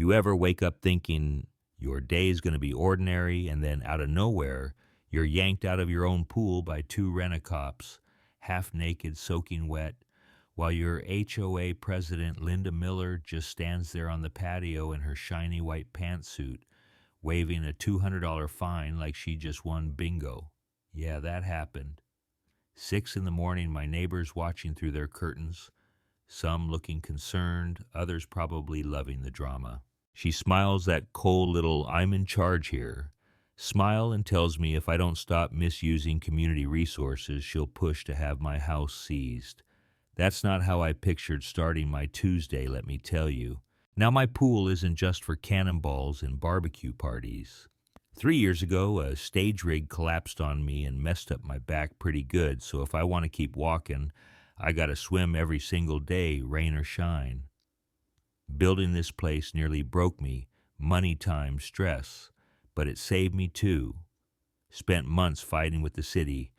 You ever wake up thinking your day is going to be ordinary, and then out of nowhere, you're yanked out of your own pool by two rent-a-cops, half naked, soaking wet, while your HOA president, Linda Miller, just stands there on the patio in her shiny white pantsuit, waving a $200 fine like she just won bingo. Yeah, that happened. 6 in the morning, my neighbors watching through their curtains, some looking concerned, others probably loving the drama. She smiles that cold little "I'm in charge here" smile and tells me if I don't stop misusing community resources, she'll push to have my house seized. That's not how I pictured starting my Tuesday, let me tell you. Now, my pool isn't just for cannonballs and barbecue parties. 3 years ago, a stage rig collapsed on me and messed up my back pretty good, so if I want to keep walking, I gotta swim every single day, rain or shine. Building this place nearly broke me, money, time, stress, but it saved me too. Spent months fighting with the city,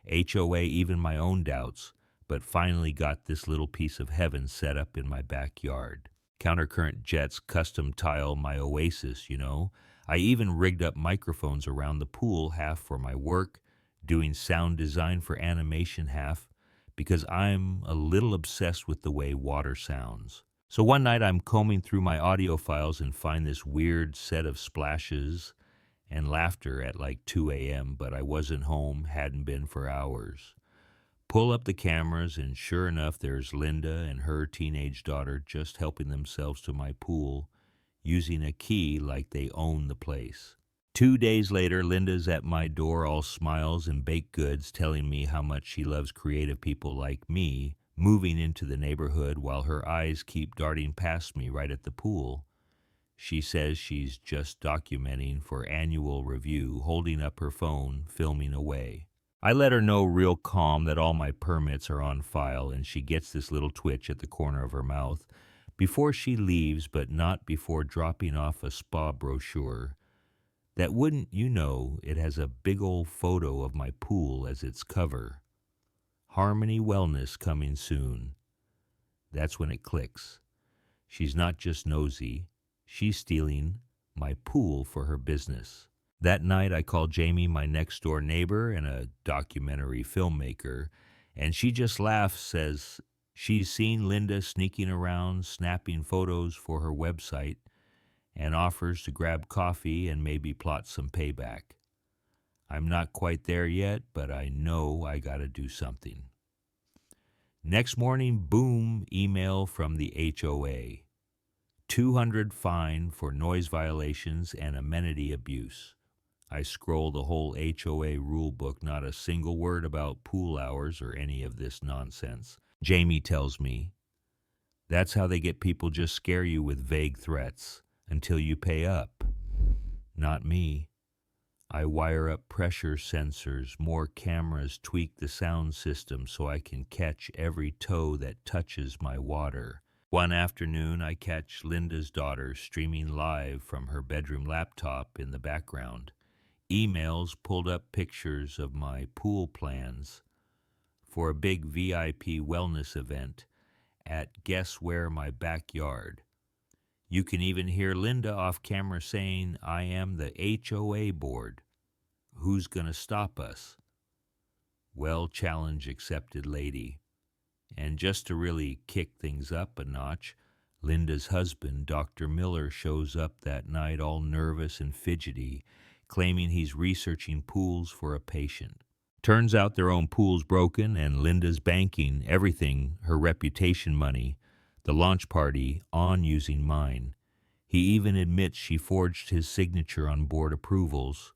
HOA, even my own doubts, but finally got this little piece of heaven set up in my backyard. Countercurrent jets custom tile my oasis, you know. I even rigged up microphones around the pool, half for my work, doing sound design for animation, half because I'm a little obsessed with the way water sounds. So one night I'm combing through my audio files and find this weird set of splashes and laughter at like 2 a.m., but I wasn't home, hadn't been for hours. Pull up the cameras, and sure enough, there's Linda and her teenage daughter just helping themselves to my pool, using a key like they own the place. 2 days later, Linda's at my door, all smiles and baked goods, telling me how much she loves creative people like me, moving into the neighborhood while her eyes keep darting past me right at the pool. She says she's just documenting for annual review, holding up her phone, filming away. I let her know real calm that all my permits are on file, and she gets this little twitch at the corner of her mouth before she leaves, but not before dropping off a spa brochure that, wouldn't you know, it has a big old photo of my pool as its cover. Harmony Wellness coming soon. That's when it clicks. She's not just nosy. She's stealing my pool for her business. That night I called Jamie, my next-door neighbor and a documentary filmmaker, and she just laughs, says she's seen Linda sneaking around, snapping photos for her website, and offers to grab coffee and maybe plot some payback. I'm not quite there yet, but I know I gotta do something. Next morning, boom, email from the HOA. $200 fine for noise violations and amenity abuse. I scroll the whole HOA rule book, not a single word about pool hours or any of this nonsense. Jamie tells me, that's how they get people, just scare you with vague threats until you pay up. Not me. I wire up pressure sensors, more cameras, tweak the sound system so I can catch every toe that touches my water. One afternoon, I catch Linda's daughter streaming live from her bedroom laptop in the background. Emails pulled up pictures of my pool plans for a big VIP wellness event at guess where, my backyard. You can even hear Linda off camera saying, I am the HOA board. Who's gonna stop us? Well, challenge accepted, lady. And just to really kick things up a notch, Linda's husband, Dr. Miller, shows up that night all nervous and fidgety, claiming he's researching pools for a patient. Turns out their own pool's broken, and Linda's banking everything, her reputation money, the launch party, on using mine. He even admits she forged his signature on board approvals.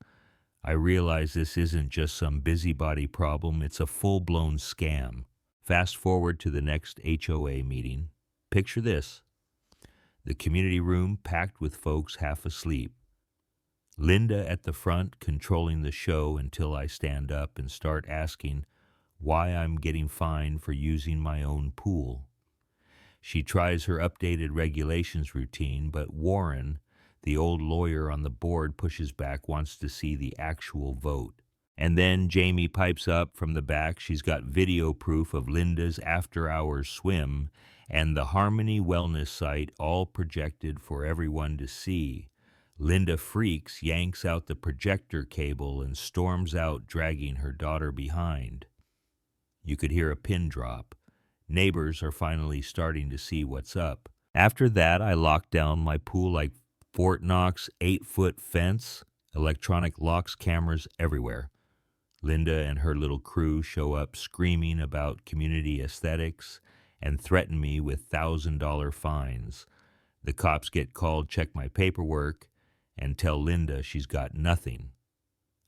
I realize this isn't just some busybody problem, it's a full-blown scam. Fast forward to the next HOA meeting. Picture this. The community room packed with folks half asleep. Linda at the front controlling the show until I stand up and start asking why I'm getting fined for using my own pool. She tries her updated regulations routine, but Warren, the old lawyer on the board, pushes back, wants to see the actual vote. And then Jamie pipes up from the back. She's got video proof of Linda's after-hours swim and the Harmony Wellness site all projected for everyone to see. Linda freaks, yanks out the projector cable, and storms out, dragging her daughter behind. You could hear a pin drop. Neighbors are finally starting to see what's up. After that, I locked down my pool like Fort Knox 8-foot fence, electronic locks, cameras everywhere. Linda and her little crew show up screaming about community aesthetics and threaten me with $1,000 fines. The cops get called, check my paperwork, and tell Linda she's got nothing.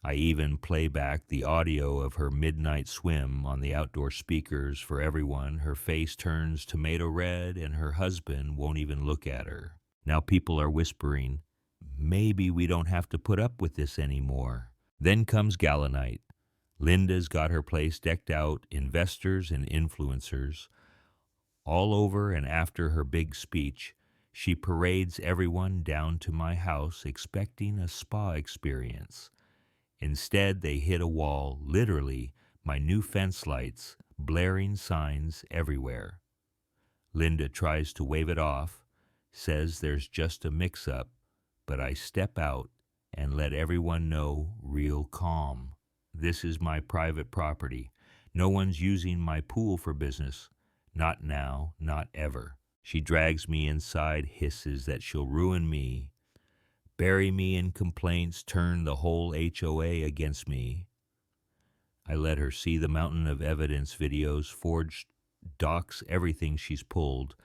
I even play back the audio of her midnight swim on the outdoor speakers for everyone. Her face turns tomato red, and her husband won't even look at her. Now people are whispering, maybe we don't have to put up with this anymore. Then comes Gala night. Linda's got her place decked out, investors and influencers. All over, and after her big speech, she parades everyone down to my house expecting a spa experience. Instead, they hit a wall, literally, my new fence lights, blaring signs everywhere. Linda tries to wave it off, says there's just a mix-up, but I step out and let everyone know real calm. This is my private property. No one's using my pool for business. Not now, not ever. She drags me inside, hisses that she'll ruin me, bury me in complaints, turn the whole HOA against me. I let her see the mountain of evidence, videos, forged docs, everything she's pulled.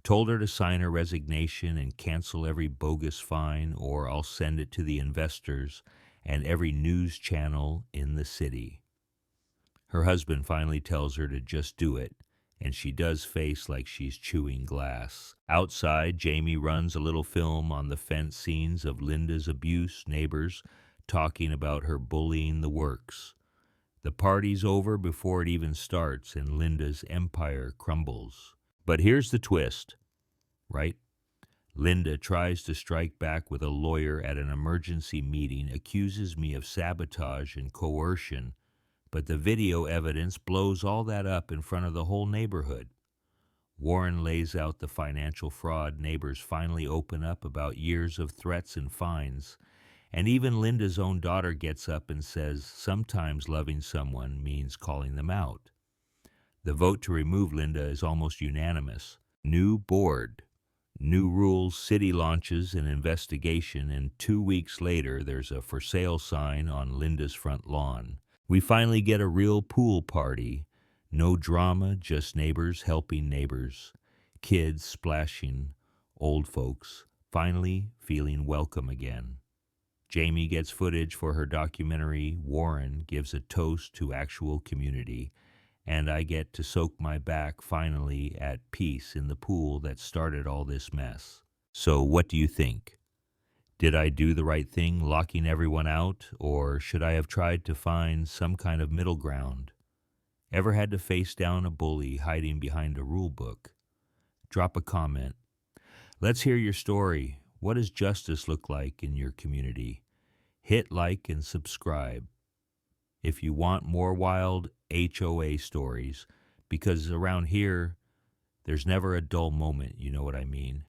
Told her to sign her resignation and cancel every bogus fine, or I'll send it to the investors and every news channel in the city. Her husband finally tells her to just do it, and she does face like she's chewing glass. Outside, Jamie runs a little film on the fence scenes of Linda's abuse, neighbors talking about her bullying the works. The party's over before it even starts, and Linda's empire crumbles. But here's the twist, right? Linda tries to strike back with a lawyer at an emergency meeting, accuses me of sabotage and coercion, but the video evidence blows all that up in front of the whole neighborhood. Warren lays out the financial fraud. Neighbors finally open up about years of threats and fines. And even Linda's own daughter gets up and says sometimes loving someone means calling them out. The vote to remove Linda is almost unanimous. New board, new rules, city launches an investigation, and 2 weeks later there's a for sale sign on Linda's front lawn. We finally get a real pool party. No drama, just neighbors helping neighbors. Kids splashing, old folks finally feeling welcome again. Jamie gets footage for her documentary. Warren gives a toast to actual community. And I get to soak my back finally at peace in the pool that started all this mess. So what do you think? Did I do the right thing locking everyone out, or should I have tried to find some kind of middle ground? Ever had to face down a bully hiding behind a rule book? Drop a comment. Let's hear your story. What does justice look like in your community? Hit like and subscribe if you want more wild HOA stories, because around here, there's never a dull moment, you know what I mean?